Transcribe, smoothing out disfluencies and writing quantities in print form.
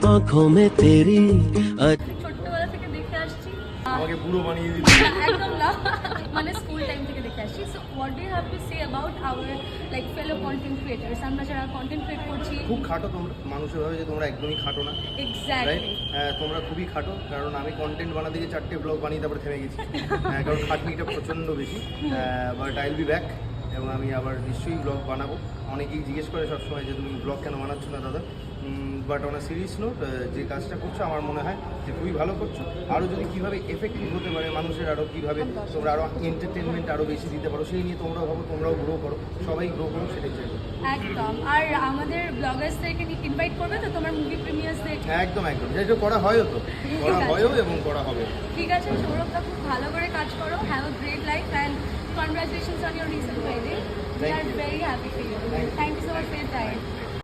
आंखों में तेरी ছোট্টবেলা থেকে দেখে আসছি আমাকে পুরো বানিয়ে দিল। একদম না মানে স্কুল টাইম থেকে দেখে আসছি so what do you have to say about our like fellow content creators আমরা যারা কন্টেন্ট ক্রিয়েট করছি খুব খাটো তোমরা, মানুষের ভাবে যে তোমরা একদমই খাটো না, রাইট? এক্স্যাক্টলি তোমরা খুবই খাটো, কারণ আমি কন্টেন্ট বানাতে গিয়ে 4টে ব্লগ বানিয়ে তারপরে থেমে গেছি। কারণ খাটনিটা প্রচণ্ড বেশি, but I will be back, এবং আমি আবার নিশ্চয়ই ব্লগ বানাবো। অনেকেই জিজ্ঞেস করে সবসময় যে তুমি ব্লগ কেন বানাচ্ছ না দাদা, বাট অন সিরিয়াস নোট, যে কাজটা করছো আমার মনে হয় যে খুবই ভালো করছো। আরও যদি কীভাবে এফেক্টিভ হতে পারে মানুষের, আরও কীভাবে তোমরা আরও এন্টারটেনমেন্ট আরও বেশি দিতে পারো, সেই নিয়ে তোমরাও ভাবো, তোমরাও গ্রো করো, সবাই গ্রো করো, সেটাই চাই। একদম। আর আমাদের ব্লগার্সদেরকে ইনভাইট করবে তো তোমার মুভি প্রিমিয়ার্স দেখে? একদম একদম, যেটা করা হয়ও তো, করা হয়ও এবং করা হবে। ঠিক আছে সৌরভদা, খুব ভালো করে কাজ করো, have a great life and congratulations on your recent wedding. We are very happy for you. Thank you so much for your time.